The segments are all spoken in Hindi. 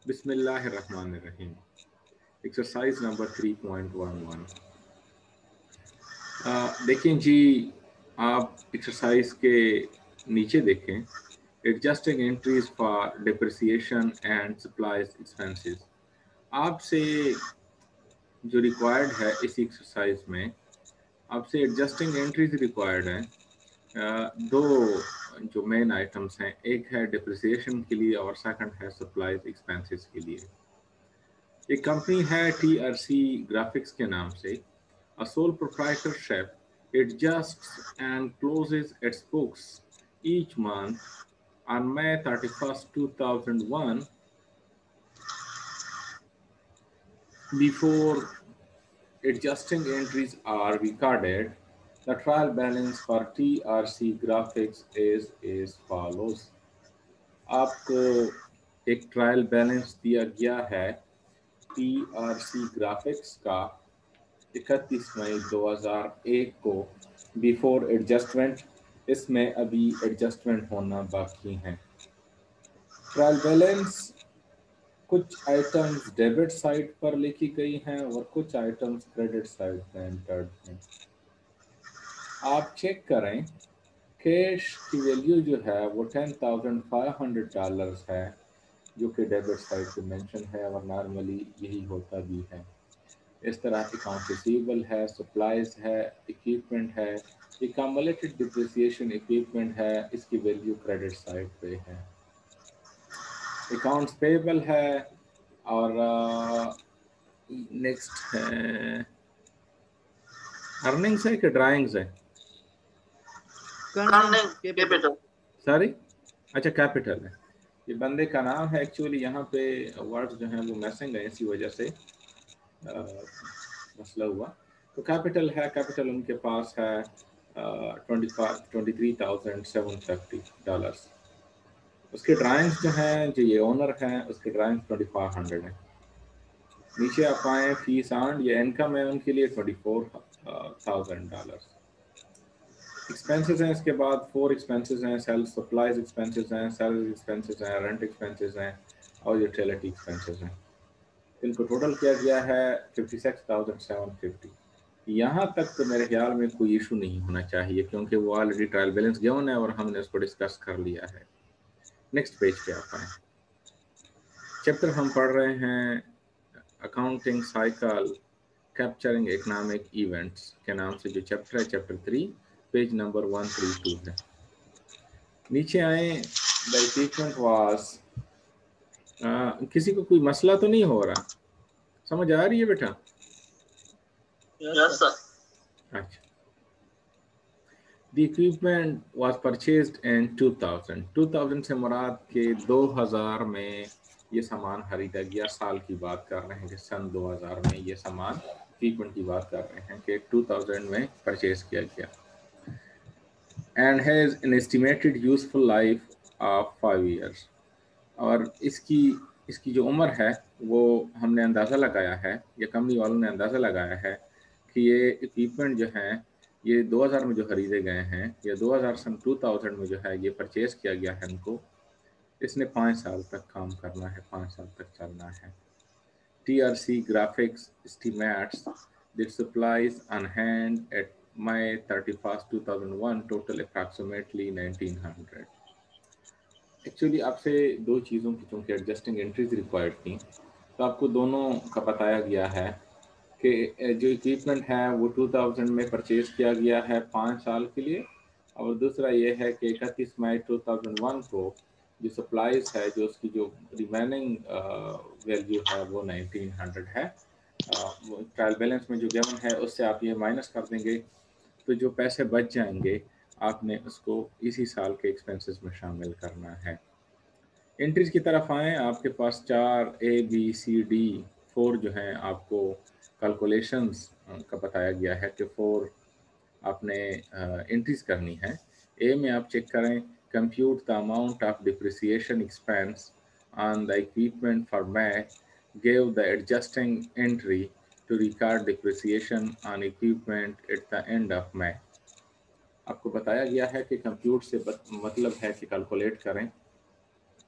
बिस्मिल्लाहिर्रहमानिर्रहीम। Exercise number 3.11। देखें जी, आप एक्सरसाइज के नीचे देखें, adjusting entries for depreciation and supplies expenses. आपसे जो रिक्वायर्ड है इस एक्सरसाइज में, आपसे एडजस्टिंग एंट्रीज रिक्वायर्ड हैं। दो जो मेन आइटम्स हैं, एक है डिप्रिसिएशन के लिए और सेकंड है सप्लाईज एक्सपेंसेस के लिए। एक कंपनी है TRC ग्राफिक्स के नाम से। A sole proprietorship, it adjusts and closes its books each month on May 31st, 2001. Before adjusting entries are recorded, the trial balance for TRC graphics is as follows. आपको एक ट्रायल बैलेंस दिया गया है TRC ग्राफिक्स का 31 मई 2001 को, बिफोर एडजस्टमेंट। इसमें अभी एडजस्टमेंट होना बाकी है। ट्रायल बैलेंस कुछ आइटम्स डेबिट साइड पर लिखी गई हैं और कुछ आइटम्स क्रेडिट साइड पर एंटर्ड हैं। आप चेक करें, कैश की वैल्यू जो है वो $10,500 है, जो कि डेबिट साइड पे मेंशन है और नॉर्मली यही होता भी है। इस तरह अकाउंट रिसीवेबल है, सप्लाईज है, इक्विपमेंट है, एक्यूमुलेटेड डिप्रिसिएशन इक्विपमेंट है, इसकी वैल्यू क्रेडिट साइड पे है। अकाउंट्स पेबल है और नेक्स्ट है अर्निंग्स है कि ड्राइंग्स है? कैपिटल। सॉरी, अच्छा कैपिटल है। ये बंदे का नाम है, एक्चुअली यहाँ पे वर्ड्स जो हैं वो मिसिंग है, इसी वजह से मसला हुआ। तो कैपिटल है, कैपिटल उनके पास है $23,750। उसके ड्राइंग्स जो हैं, जो ये ओनर हैं, उसके ड्राइंग्स 2500 हैं। नीचे आप आए, फीस आर्न, ये इनकम है उनके लिए $24,000। एक्सपेंसेस हैं, इसके बाद 4 एक्सपेंसेस हैं, सेल्स सप्लाईज एक्सपेंसेस हैं, सैलरी एक्सपेंसेस हैं, रेंट एक्सपेंसेस हैं और यूटिलिटी एक्सपेंसेस हैं। इनको टोटल किया गया है 56,750। यहाँ तक तो मेरे ख्याल में कोई इशू नहीं होना चाहिए, क्योंकि वो ऑलरेडी ट्रायल बैलेंस गिवन है और हमने उसको डिस्कस कर लिया है। नेक्स्ट पेज पे आप आए। चैप्टर हम पढ़ रहे हैं accounting cycle capturing economic events के नाम से जो चैप्टर है, चैप्टर 3, पेज नंबर 132 है। नीचे आए, द इक्विपमेंट वाज, किसी को कोई मसला तो नहीं हो रहा? समझ आ रही है बेटा? Yes sir. अच्छा। The equipment was purchased in 2000. 2000 से मुराद के 2000 में ये सामान खरीदा गया। साल की बात कर रहे हैं कि सन 2000 में ये सामान, इक्विपमेंट की बात कर रहे हैं कि 2000 में परचेज किया गया। And has an estimated useful life of 5 years. और इसकी जो उम्र है वो हमने अंदाज़ा लगाया है, या कंपनी वालों ने अंदाज़ा लगाया है कि ये इक्विपमेंट जो हैं ये 2000 में जो खरीदे गए हैं, या 2000 में जो है ये परचेज किया गया है इनको, इसने 5 साल तक काम करना है, 5 साल तक चलना है। TRC graphics estimates that supplies on hand at May 31st, 2001 total approximately 1900। Actually आपसे दो चीज़ों की चूँकि एडजस्टिंग एंट्रीज रिक्वायर्ड थी, तो आपको दोनों का बताया गया है कि जो इक्विपमेंट है वो 2000 में परचेज किया गया है 5 साल के लिए, और दूसरा ये है कि 31 मई 2001 को जो सप्लाईज है, जो उसकी जो रिमेनिंग वैल्यू है वो 1900 है। ट्रायल बैलेंस में जो गिवन है उससे आप ये माइनस कर देंगे, तो जो पैसे बच जाएंगे आपने उसको इसी साल के एक्सपेंसेस में शामिल करना है। एंट्रीज की तरफ आएँ, आपके पास 4 ABCD 4 जो हैं आपको कैलकुलेशंस का बताया गया है कि 4 आपने एंट्रीज करनी है। ए में आप चेक करें, compute the amount of depreciation expense on the equipment for May, give the adjusting entry to record depreciation on equipment at the end of May. आपको बताया गया है कि कंप्यूट से मतलब है कि कैलकुलेट करें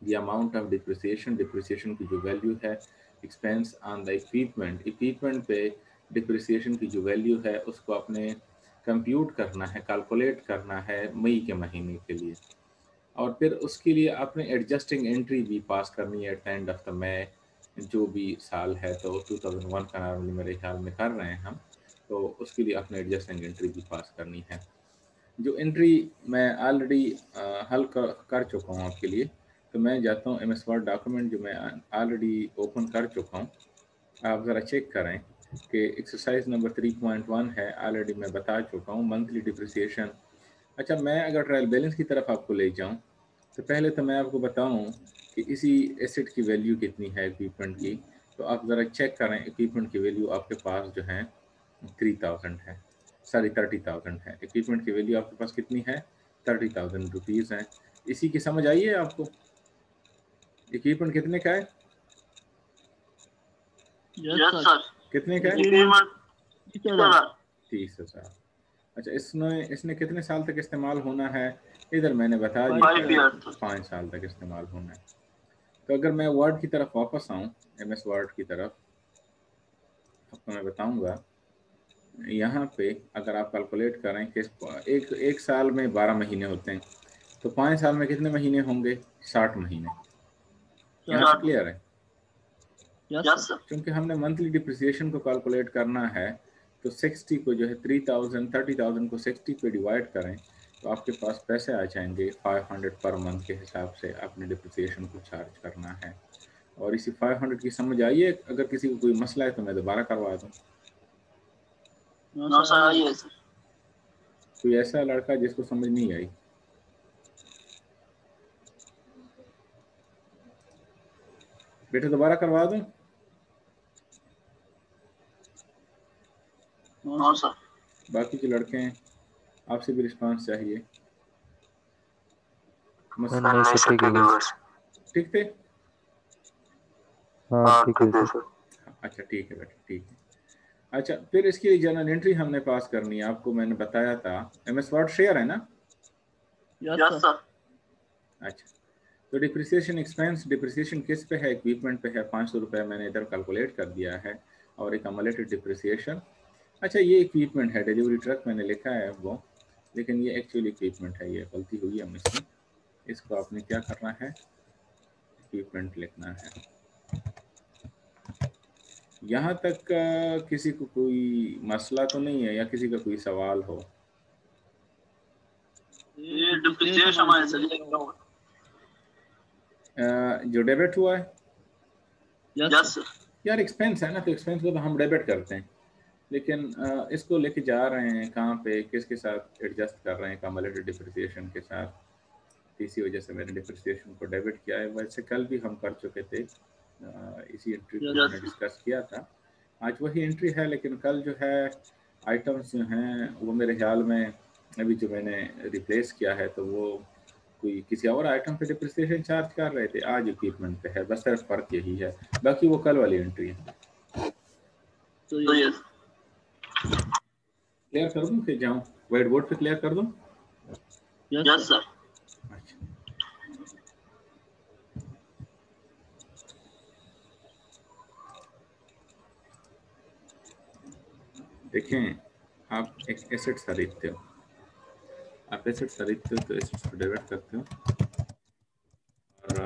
the amount of depreciation, depreciation की जो वैल्यू है, expense on the equipment, equipment पे डिप्रिसिएशन की जो वैल्यू है उसको आपने कंप्यूट करना है, कैलकुलेट करना है मई के महीने के लिए, और फिर उसके लिए आपने एडजस्टिंग एंट्री भी पास करनी है at the end of the May, जो भी साल है, तो 2001 का नॉर्मली मेरे ख्याल में कर रहे हैं हम, तो उसके लिए आपने एडजस्टिंग एंट्री भी पास करनी है। जो एंट्री मैं ऑलरेडी हल कर चुका हूँ आपके लिए, तो मैं जाता हूँ MS वर्ड डॉक्यूमेंट जो मैं ऑलरेडी ओपन कर चुका हूँ, आप ज़रा चेक करें कि एक्सरसाइज नंबर 3.1 है, ऑलरेडी मैं बता चुका हूँ मंथली डिप्रिसिएशन। अच्छा, मैं अगर ट्रायल बैलेंस की तरफ आपको ले जाऊँ तो पहले तो मैं आपको बताऊँ कि इसी एसेट की वैल्यू कितनी है इक्विपमेंट की, तो आप ज़रा चेक करें इक्विपमेंट की वैल्यू आपके पास जो है 30,000 है, सॉरी 30,000 है। इक्विपमेंट की वैल्यू आपके पास कितनी है? 30,000 रुपीज़ है। इसी की समझ आई है आपको? इक्विपमेंट कितने का है? Yes sir. कितने का है? 30,000। अच्छा, इसने कितने साल तक इस्तेमाल होना है? इधर मैंने बता दिया 5 साल तक इस्तेमाल होना है। तो अगर मैं वर्ड की तरफ वापस आऊँ, MS वर्ड की तरफ, आपको मैं बताऊंगा यहाँ पे अगर आप कैलकुलेट करें कि एक साल में 12 महीने होते हैं, तो 5 साल में कितने महीने होंगे? 60 महीने। यहाँ क्लियर है? Yes sir. क्योंकि हमने मंथली डिप्रिसिएशन को कैलकुलेट करना है, तो 60 को जो है 30,000 को 60 पे डिवाइड करें तो आपके पास पैसे आ जाएंगे 500 पर मंथ के हिसाब से आपने डिप्रिसिएशन को चार्ज करना है। और इसी 500 की समझ आई है? अगर किसी को कोई मसला है तो मैं दोबारा करवा दूँ। नो सर, आइए सर। कोई ऐसा लड़का जिसको समझ नहीं आई? बेटा दोबारा करवा दूँ? No sir. बाकी जो लड़के हैं आपसे भी रिस्पांस चाहिए। नहीं सर, ठीक है बस। ठीक थे? हाँ ठीक है सर। अच्छा ठीक है बेटा, ठीक है। अच्छा, फिर इसके लिए जर्नल एंट्री हमने पास करनी है, आपको मैंने बताया था। MS वर्ड शेयर है ना? Yes sir. अच्छा, तो डिप्रिसिएशन एक्सपेंस, डिप्रिसिएशन किस पे है? इक्विपमेंट पे है। 500 रुपये मैंने इधर कैलकुलेट कर दिया है, और एक अमलेटेड डिप्रिसिएशन। अच्छा, ये इक्विपमेंट है, डिलीवरी ट्रक मैंने लिखा है वो, लेकिन ये एक्चुअली इक्विपमेंट है, ये गलती हुई है मुझसे। इसको आपने क्या करना है? इक्विपमेंट लिखना है। यहाँ तक किसी को कोई मसला तो नहीं है, या किसी का कोई सवाल हो? ये डिप्रिसिएशन हमारे सर जो डेबिट हुआ है? Yes sir. यार एक्सपेंस है ना, तो एक्सपेंस को तो हम डेबिट करते हैं, लेकिन इसको लेके जा रहे हैं कहाँ पे, किसके साथ एडजस्ट कर रहे हैं? कम्युलेटिव डिप्रिसिएशन के साथ। इसी वजह से मैंने डिप्रिसिएशन को डेबिट किया है। वैसे कल भी हम कर चुके थे, इसी एंट्री को हमने डिस्कस किया था। आज वही एंट्री है, लेकिन कल जो है आइटम्स जो हैं वो मेरे ख्याल में अभी जो मैंने रिप्लेस किया है, तो वो कोई किसी और आइटम पे डिप्रिसिएशन चार्ज कर रहे थे, आज इक्विपमेंट पे है, बस सिर्फ फर्क यही है। बाकी वो कल वाली एंट्री है। तो यस क्लियर कर दूं? फिर जाऊं व्हाइट बोर्ड पे क्लियर कर दूं? Yes sir. अच्छा, देखें, आप एक एसेट खरीदते हो, आप एसेट खरीदते हो तो एसेट्स को डेबिट करते हो, और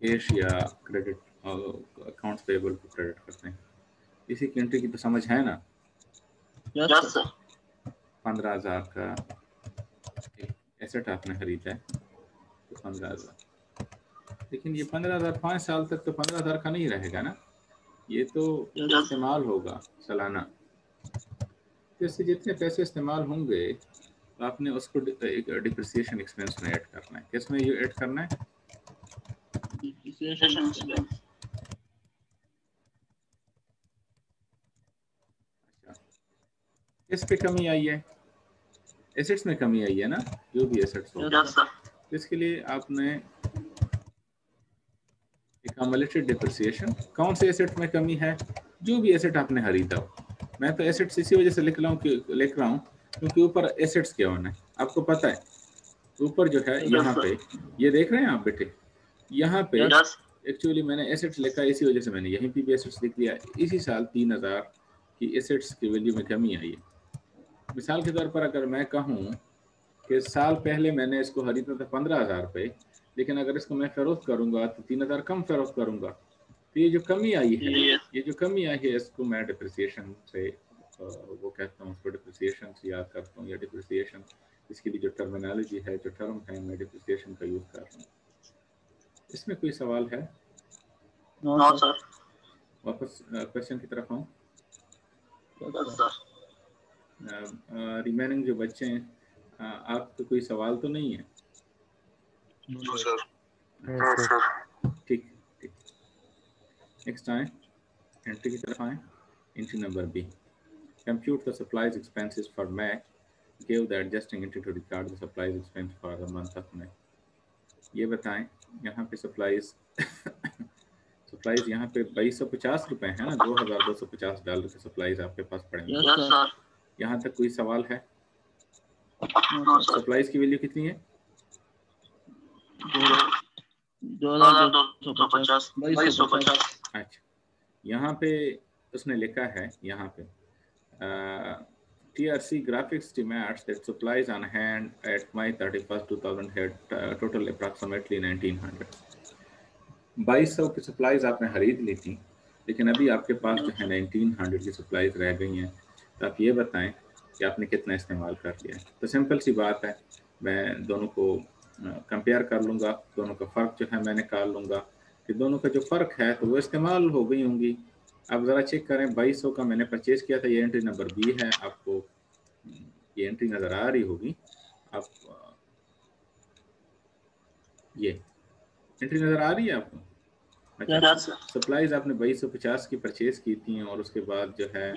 कैश या क्रेडिट अकाउंट्स पेबल को क्रेडिट करते हैं। इसी की एंट्री की तो समझ है ना? Yes sir. 15,000 का एक एसेट आपने खरीदा है, तो 15,000, लेकिन ये 15,000 5 साल तक तो 15,000 का नहीं रहेगा ना, ये तो इस्तेमाल होगा सालाना। तो इससे जितने पैसे इस्तेमाल होंगे तो आपने उसको एक डिप्रिसिएशन एक्सपेंस में ऐड करना है। किस में ये ऐड करना है? Depreciation expense. किस पे कमी आई है? एसेट्स में कमी आई है ना, जो भी एसेट्स हो। Yes sir. तो इसके लिए आपने एक्युमुलेटेड डिप्रिसिएशन, कौन से एसेट में कमी है? जो भी एसेट आपने खरीदा हो। मैं तो एसेट्स इसी वजह से लिख रहा हूँ क्योंकि ऊपर एसेट्स क्या होना है आपको पता है। ऊपर जो है यहाँ पे ये देख रहे हैं आप बेटे, यहाँ पे यस एक्चुअली मैंने एसेट्स लिखा, इसी वजह से मैंने यहीं पे भी एसेट्स लिख लिया। इसी साल 3000 की एसेट्स की वैल्यू में कमी आई है। मिसाल के तौर पर अगर मैं कहूँ कि साल पहले मैंने इसको खरीदा था 15,000 पे, लेकिन अगर इसको मैं फरोख्त करूंगा तो 3,000 कम फरोख्त करूंगा, तो ये जो कमी आई है, ये जो कमी आई है, इसको मैं डिप्रिसिएशन से वो कहता हूँ, उसको डिप्रिसिएशन से याद करता हूँ, या डिप्रिसिएशन इसके लिए जो टर्मिनोलॉजी है, जो टर्म है, मैं डिप्रिसिएशन का यूज़ कर रहा हूँ। इसमें कोई सवाल है? No sir. वापस क्वेश्चन की तरफ आऊँ। Yes sir. रिमेनिंग जो बच्चे हैं, आपको कोई सवाल तो नहीं है? No sir. Yes, sir. ठीक ठीक। नेक्स्ट आए, एंट्री की तरफ आए। Entry number B, compute the supplies expenses for May, give the adjusting entry to record the supplies expense for the month of May। ये बताएं, यहाँ पे सप्लाईज सप्लाईज यहाँ पे 2250 रुपए है ना, $2,250 के सप्लाईज आपके पास पड़ेंगे। Yes sir. यहाँ तक कोई सवाल है? No sir. सप्लाईज की वैल्यू कितनी है? 2250 2250। अच्छा, यहाँ पे उसने लिखा है, यहाँ पे TRC graphics estimates that supplies on hand at May 31st 2000 had total approximately 1900। 2200 की सप्लाईज आपने खरीद ली थी, लेकिन अभी आपके पास जो है 1900 की सप्लाईज रह गई हैं। तो आप ये बताएं कि आपने कितना इस्तेमाल कर लिया। तो सिंपल सी बात है, मैं दोनों को कंपेयर कर लूँगा, दोनों का फ़र्क जो है मैं निकाल लूँगा कि दोनों का जो फ़र्क है तो वो इस्तेमाल हो गई होंगी। अब ज़रा चेक करें, 2200 का मैंने परचेज किया था, ये एंट्री नंबर बी है, आपको ये एंट्री नज़र आ रही होगी। आप ये एंट्री नज़र आ रही है आपको? अच्छा, सप्लाईज आपने 2250 की परचेज की थी और उसके बाद जो है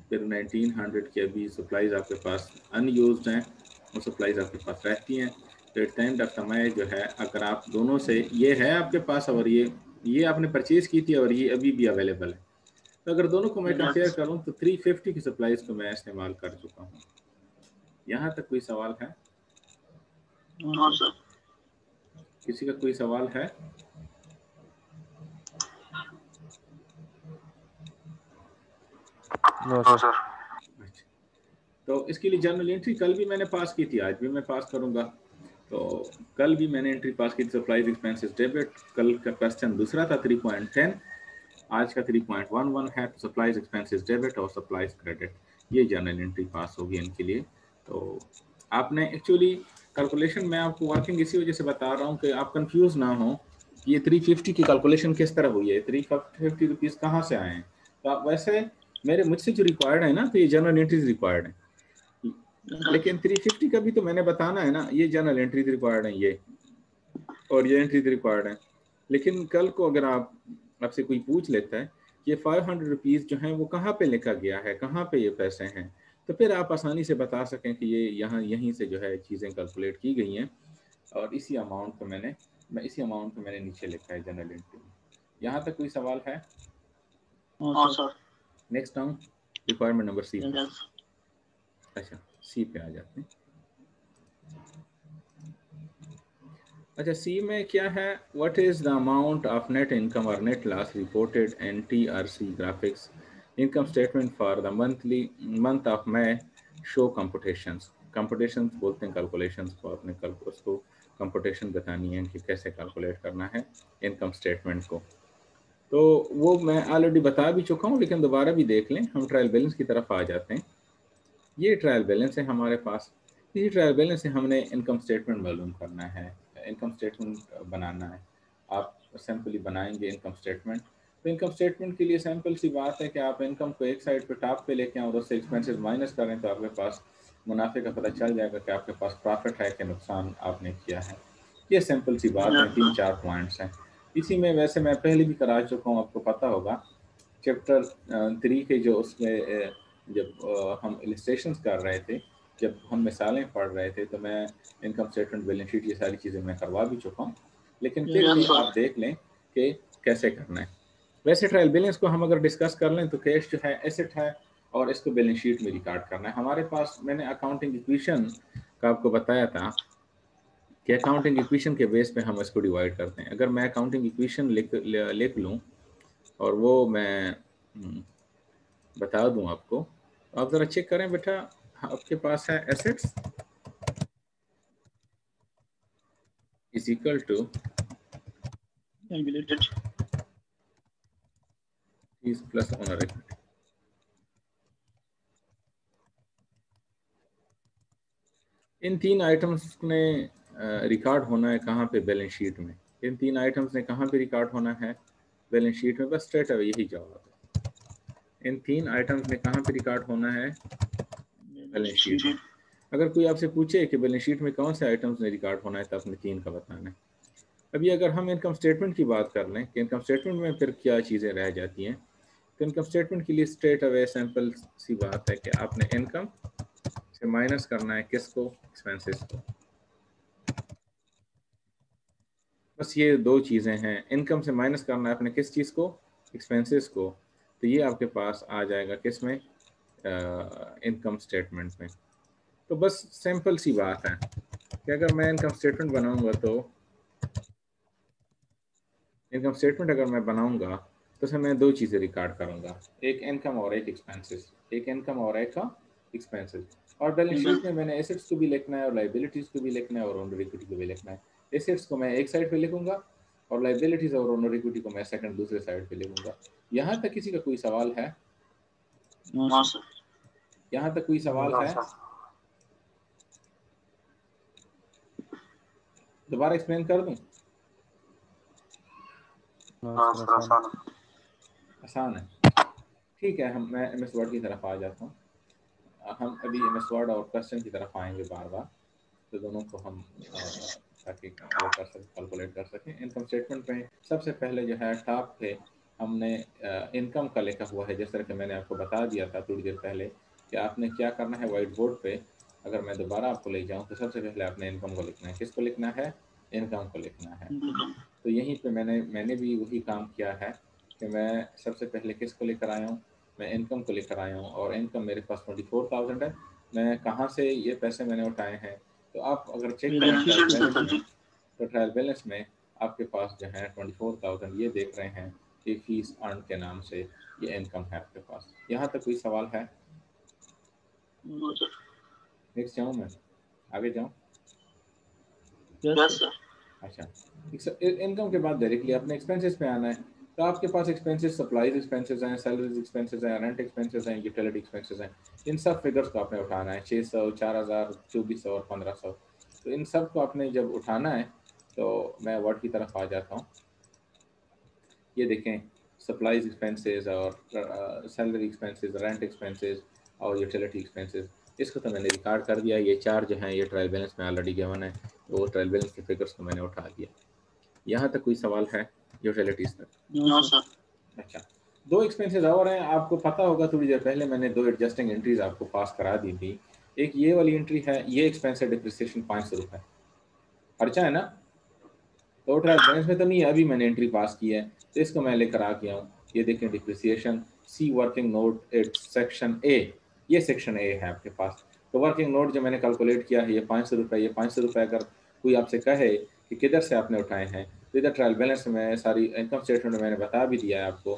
फिर 1900 की अभी सप्लाईज आपके पास अनयूज्ड हैं, वो सप्लाईज आपके पास रहती हैं। तो eight the end of the May जो है, अगर आप दोनों से, ये है आपके पास और ये आपने परचेज की थी और ये अभी भी अवेलेबल है, तो अगर दोनों को मैं कंपेयर करूं तो 350 की सप्लाईज को मैं इस्तेमाल कर चुका हूं। यहाँ तक कोई सवाल है? No sir. किसी का कोई सवाल है? No, sir. अच्छा, तो इसके लिए जर्नल एंट्री कल भी मैंने पास की थी, आज भी मैं पास करूंगा। तो कल भी मैंने एंट्री पास की थी, सप्लाईज एक्सपेंसेस डेबिट। कल का क्वेश्चन दूसरा था 3.10, आज का 3.11 है। तो सप्लाईज एक्सपेंसेस डेबिट और सप्लाईज क्रेडिट, ये जर्नल एंट्री पास होगी इनके लिए। तो आपने एक्चुअली कैलकुलेशन, मैं आपको वर्किंग इसी वजह से बता रहा हूँ कि आप कंफ्यूज ना हो कि ये 350 की कैलकुलेशन किस तरह हुई है, 350 रुपीज़ कहाँ से आए हैं। तो आप वैसे मुझसे जो रिक्वायर्ड है ना, तो ये जर्नल एंट्रीज रिक्वायर्ड है, लेकिन 350 का भी तो मैंने बताना है ना, ये जर्नल एंट्रीज रिक्वायर्ड है ये, और ये एंट्रीज रिक्वायर्ड है। लेकिन कल को अगर आपसे कोई पूछ लेता है कि ये 500 रुपीज़ जो हैं वो कहाँ पे लिखा गया है, कहाँ पे ये पैसे हैं, तो फिर आप आसानी से बता सकें कि ये यहीं से जो है चीज़ें कैलकुलेट की गई हैं, और इसी अमाउंट को मैंने नीचे लिखा है जनरल एंट्री में। यहाँ तक कोई सवाल है? No sir. नेक्स्ट आऊँ रिक्वायरमेंट नंबर सी। यस। अच्छा, सी पे आ जाते हैं। अच्छा, सी में क्या है? What is the amount of net income or net loss reported in TRC graphics income statement for the month of May show computations. Computations बोलते हैं कैलकुलेशंस को, आपने कल उसको कंप्यूटेशन बतानी है कि कैसे कैलकुलेट करना है इनकम स्टेटमेंट को। तो वो मैं ऑलरेडी बता भी चुका हूँ, लेकिन दोबारा भी देख लें। हम ट्रायल बैलेंस की तरफ आ जाते हैं। ये ट्रायल बैलेंस है हमारे पास। इसी ट्रायल बैलेंस से हमने इनकम स्टेटमेंट मालूम करना है, इनकम स्टेटमेंट बनाना है। आप सिंपली बनाएंगे इनकम स्टेटमेंट। तो इनकम स्टेटमेंट के लिए सिंपल सी बात है कि आप इनकम को एक साइड पे टॉप पे लेके आएं और उससे एक्सपेंसेस माइनस करें, तो आपके पास मुनाफे का पता चल जाएगा कि आपके पास प्रॉफिट है कि नुकसान आपने किया है। ये सिंपल सी बात है, 3-4 पॉइंट्स हैं। इसी में वैसे मैं पहले भी करा चुका हूँ, आपको पता होगा। चैप्टर 3 के जो उसमें जब हम इलस्ट्रेशंस कर रहे थे, जब हम मिसालें पढ़ रहे थे, तो मैं इनकम स्टेटमेंट, बैलेंस शीट, ये सारी चीज़ें मैं करवा भी चुका हूँ। लेकिन फिर भी आप देख लें कि कैसे करना है। वैसे ट्रायल बैलेंस को हम अगर डिस्कस कर लें तो कैश जो है एसेट है और इसको बैलेंस शीट में रिकॉर्ड करना है। हमारे पास मैंने अकाउंटिंग इक्वेशन का आपको बताया था कि अकाउंटिंग इक्वेशन के बेस पे हम इसको डिवाइड करते हैं। अगर मैं अकाउंटिंग इक्वेशन लिख लूँ और वो मैं बता दूं आपको, आप ज़रा चेक करें बेटा, आपके पास है assets is equal to Liability. Fees plus owner equity. इन तीन आइटम्स ने रिकॉर्ड होना है कहाँ पे? बैलेंस शीट में। इन तीन आइटम्स ने कहाँ पे रिकॉर्ड होना है? बैलेंस शीट में। बस स्ट्रेट अवे यही जवाब है। इन तीन आइटम्स ने कहाँ पे रिकॉर्ड होना है? बैलेंस शीट में। अगर कोई आपसे पूछे कि बैलेंस शीट में कौन से आइटम्स ने रिकॉर्ड होना है तो आपने तीन का बताना है। अभी अगर हम इनकम स्टेटमेंट की बात कर लें कि इनकम स्टेटमेंट में फिर क्या चीज़ें रह जाती हैं, तो इनकम स्टेटमेंट के लिए स्ट्रेट अवे सिंपल सी बात है कि आपने इनकम से माइनस करना है किसको? एक्सपेंसेस को। बस ये दो चीज़ें हैं। इनकम से माइनस करना है आपने किस चीज़ को? एक्सपेंसेस को। तो ये आपके पास आ जाएगा किस में? इनकम स्टेटमेंट में। तो बस सिंपल सी बात है कि अगर मैं इनकम स्टेटमेंट बनाऊंगा तो इनकम स्टेटमेंट अगर मैं बनाऊंगा तो उसमें मैं दो चीज़ें रिकॉर्ड करूंगा, एक इनकम और एक एक्सपेंसेस। एक इनकम और एक का एक्सपेंसेस। और बैलेंस शीट में मैंने एसेट्स को भी लिखना है और लाइबिलिटीज़ को भी लिखना है और ओनर इक्विटी को भी लिखना है। एसेट्स को मैं एक साइड पे लिखूंगा और लाइबिलिटीज़ और ओनर इक्विटी को मैं सेकंड दूसरे साइड पे लिखूंगा। यहाँ तक किसी का कोई सवाल है? No, sir. यहाँ तक कोई सवाल है? दोबारा एक्सप्लेन कर दूं? आसान है। ठीक है, मैं एमएस वर्ड की तरफ आ जाता हूँ। हम अभी एमएस वर्ड और क्वेश्चन की तरफ आएंगे बार बार, तो दोनों को हम ताकि वो कर सकें, कैलकुलेट कर सकें। इनकम स्टेटमेंट में सबसे पहले जो है टॉप पे हमने इनकम का लिखा हुआ है, जिस तरह कि मैंने आपको बता दिया था थोड़ी देर पहले कि आपने क्या करना है व्हाइट बोर्ड पे। अगर मैं दोबारा आपको ले जाऊँ तो सबसे पहले आपने इनकम को लिखना है। किसको लिखना है? इनकम को लिखना है। तो यहीं पे मैंने भी वही काम किया है कि मैं सबसे पहले किसको लेकर आया हूँ? मैं इनकम को लेकर आया हूँ और इनकम मेरे पास 24,000 है। मैं कहाँ से ये पैसे मैंने उठाए हैं? तो आप अगर चेक करें ट्रायल बैलेंस में, तो ट्रायल बैलेंस में आपके पास जो है 24,000 ये देख रहे हैं कि फीस अर्न के नाम से ये इनकम है आपके पास। यहाँ तक कोई सवाल है? नेक्स्ट जाऊँ मैं, आगे जाऊँ? Yes, sir. अच्छा, इनकम के बाद डायरेक्टली अपने एक्सपेंसेस पे आना है। तो आपके पास एक्सपेंसेस, सप्लाईज एक्सपेंसेस हैं, सैलरीज एक्सपेंसेस हैं, रेंट एक्सपेंसेस हैं, यूटिलिटी एक्सपेंसेस हैं। इन सब फिगर्स को आपने उठाना है, 600, 4,000, 2,400 और 1,500। तो इन सब को आपने जब उठाना है तो मैं वर्ड की तरफ आ जाता हूँ। ये देखें, सप्लाईज एक्सपेंसेस और सैलरी एक्सपेंसेस, रेंट एक्सपेंसेस और यूटिलिटी एक्सपेंसेस, इसको तो मैंने रिकॉर्ड कर दिया। ये चार जो हैं ये ट्रायल बैलेंस में ऑलरेडी गिवन है, तो वो ट्रायल बैलेंस के फिगर्स को मैंने उठा दिया। यहाँ तक कोई सवाल है यूटिलिटीज तक? No, sir. अच्छा, दो एक्सपेंसेस और हैं। आपको पता होगा थोड़ी देर पहले मैंने दो एडजस्टिंग एंट्रीज आपको पास करा दी थी। एक ये वाली एंट्री है, ये एक्सपेंस है डिप्रिसिएशन 500 रुपये, खर्चा है ना, तो ट्रायल बैलेंस में तो नहीं है, अभी मैंने एंट्री पास की है तो इसको मैं लेकर आ गया हूँ। ये देखें, depreciation, C working note, it's section A, ये सेक्शन ए है आपके पास। तो वर्किंग नोट जो मैंने कैलकुलेट किया है ये 500 रुपये। ये 500 रुपये अगर कोई आपसे कहे कि किधर से आपने उठाए हैं, तो इधर ट्रायल बैलेंस में सारी इनकम स्टेटमेंट में मैंने बता भी दिया है आपको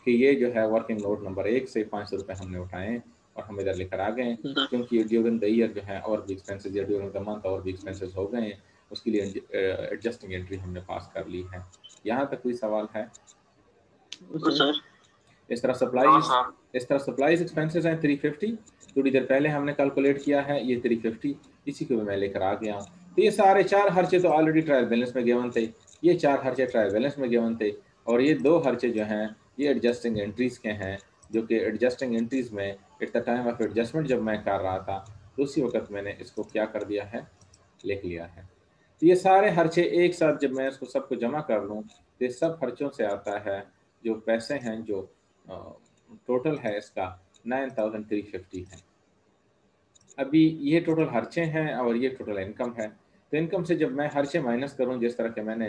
कि ये जो है वर्किंग नोट नंबर 1 से 500 रुपये हमने उठाए हैं और हम इधर लेकर आ गए हैं, क्योंकि ड्यूरिंग द ईयर जो है और भी एक्सपेंसेस या ड्यूरिंग द मंथ और भी एक्सपेंसेस हो गए हैं, उसके लिए एडजस्टिंग एंट्री हमने पास कर ली है। यहाँ तक कोई सवाल है? Sir. इस तरह सप्लाईज एक्सपेंसेस हैं 350, थोड़ी देर पहले हमने कैलकुलेट किया है, ये 350 इसी को मैं लेकर आ गया हूँ। तो ये सारे चार खर्चे तो ऑलरेडी ट्रायल बैलेंस में गिवन थे, ये चार खर्चे ट्रायल बैलेंस में गिवन थे, और ये दो खर्चे जो हैं ये एडजस्टिंग एंट्रीज के हैं, जो कि एडजस्टिंग एंट्रीज में at the time of adjustment जब मैं कर रहा था तो उसी वक्त मैंने इसको क्या कर दिया है, लिख लिया है। तो ये सारे खर्चे एक साथ जब मैं इसको सबको जमा कर लूँ तो इस सब खर्चों से आता है जो पैसे हैं, जो टोटल है इसका 9,350 है। अभी ये टोटल खर्चे हैं और ये टोटल इनकम है। तो इनकम से जब मैं खर्चे माइनस करूं, जिस तरह के मैंने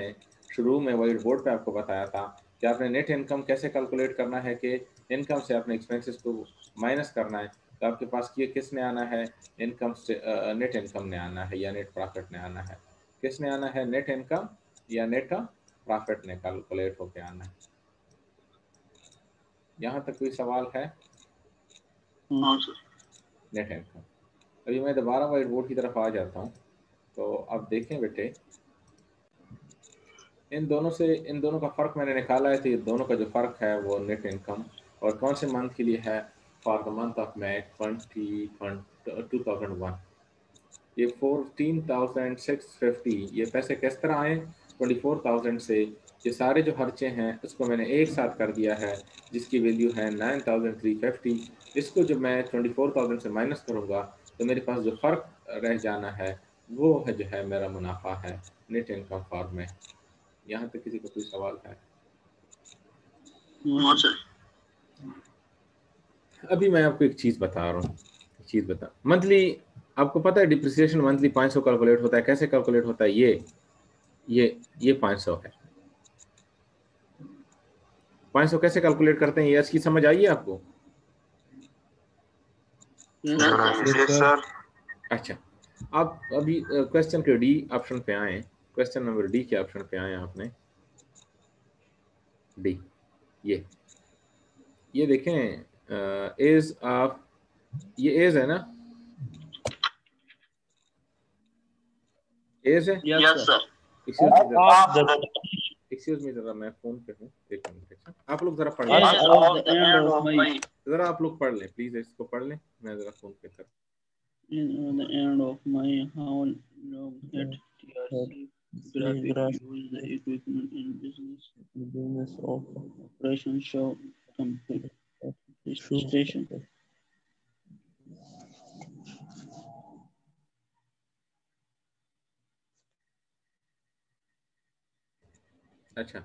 शुरू में व्हाइट बोर्ड पे आपको बताया था कि आपने नेट इनकम कैसे कैलकुलेट करना है कि इनकम से आपने एक्सपेंसेस को माइनस करना है, तो आपके पास ये किसने आना है, इनकम से नेट इनकम ने आना है या नेट प्रॉफिट ने आना है। किसने आना है, नेट इनकम या नेट प्रॉफिट ने कैलकुलेट होके आना है। यहाँ तक कोई सवाल है? हाँ सर। Net income. अभी मैं दोबारा व्हाइट बोर्ड की तरफ आ जाता हूँ। तो अब देखें बेटे, इन दोनों का फ़र्क मैंने निकाला है। तो ये दोनों का जो फ़र्क है वो नेट इनकम और कौन से मंथ के लिए है, for the month of May 2001। ये 14,650 ये पैसे किस तरह आए, 24,000 से ये सारे जो खर्चे हैं उसको मैंने एक साथ कर दिया है, जिसकी वैल्यू है 9,350। इसको जब मैं 24,000 से माइनस करूँगा तो मेरे पास जो फ़र्क रह जाना है वो है जो है मेरा मुनाफा है नेट इनकम फॉर्म में। यहाँ तक किसी का कोई सवाल है? हाँ सर। अभी मैं आपको एक चीज़ बता रहा हूँ, मंथली आपको पता है डिप्रिसिएशन मंथली 500 कैलकुलेट होता है। कैसे कैलकुलेट होता है? ये 500 है। 500 कैसे कैलकुलेट करते हैं, ये इसकी समझ आई है आपको? Yes sir. अच्छा, आप अभी क्वेश्चन के डी ऑप्शन पे आए, क्वेश्चन नंबर डी के ऑप्शन पे आए आपने। डी ये देखें, एज ऑफ, ये एज है ना, एज है। Yes sir. एक्सक्यूज मी जरा मैं फोन पे हूँ, एक मिनट। आप लोग जरा पढ़ लें, जरा आप लोग पढ़ लें प्लीज, इसको पढ़ लें, मैं जरा फोन पे कर। In the end of May, how long had TRC Graphic used the equipment in business of operation show complete station? अच्छा,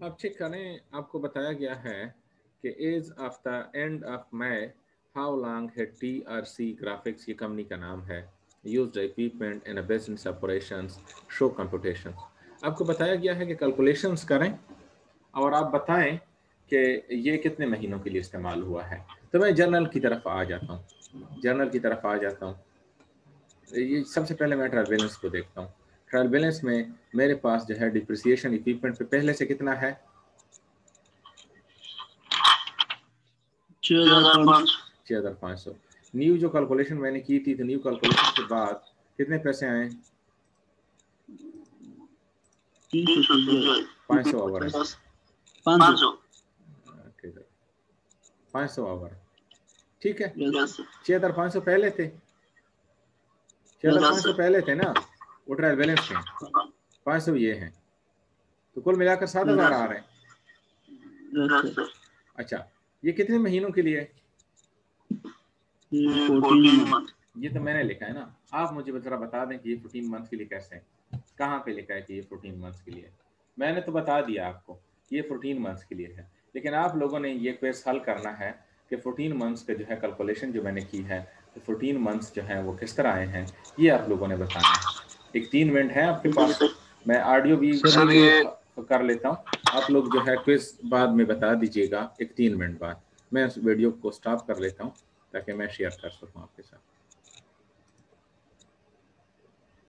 आप चेक करें, आपको बताया गया है कि as of the end of May how long है TRC ग्राफिक्स, ये कंपनी का नाम है, used equipment in business operations show computation. आपको बताया गया है कि कैलकुलेशंस करें और आप बताएं कि ये कितने महीनों के लिए इस्तेमाल हुआ है। तो मैं जर्नल की तरफ आ जाता हूँ, ये सबसे पहले मैं ट्रायल बैलेंस को देखता हूँ। ट्रायल बैलेंस में मेरे पास जो है डिप्रिसिएशन इक्विपमेंट पे पहले से कितना है, 6,500। न्यू जो कैलकुलेशन मैंने की थी, तो न्यू कैलकुलेशन के बाद कितने पैसे आए, 500 आवर, 500 आवर, ठीक है। 6,500 पहले थे, 6,500 पहले थे ना, वो ट्रायल बैलेंस थे, 500 ये हैं, तो कुल मिलाकर 7,000 आ रहे हैं। अच्छा, ये कितने महीनों के लिए, 14 month। ये तो मैंने लिखा है ना, आप मुझे जरा बता दें कि ये 14 मंथ के लिए कैसे है, कहाँ पे लिखा है कि ये 14 मंथ्स के लिए। मैंने तो बता दिया आपको कि ये 14 मंथ्स के लिए है, लेकिन आप लोगों ने ये क्वेश्चन हल करना है कि 14 मंथ्स का जो है कैलकुलेशन जो मैंने की है, तो 14 मंथ्स जो है वो किस तरह आए हैं, ये आप लोगों ने बताना है। एक 3 मिनट है आपके पास, मैं ऑडियो भी कर लेता हूँ, आप लोग जो है क्विज बाद में बता दीजिएगा एक 3 मिनट बाद। मैं उस वीडियो को स्टॉप कर लेता हूँ ताकि मैं शेयर कर सकूँ आपके साथ।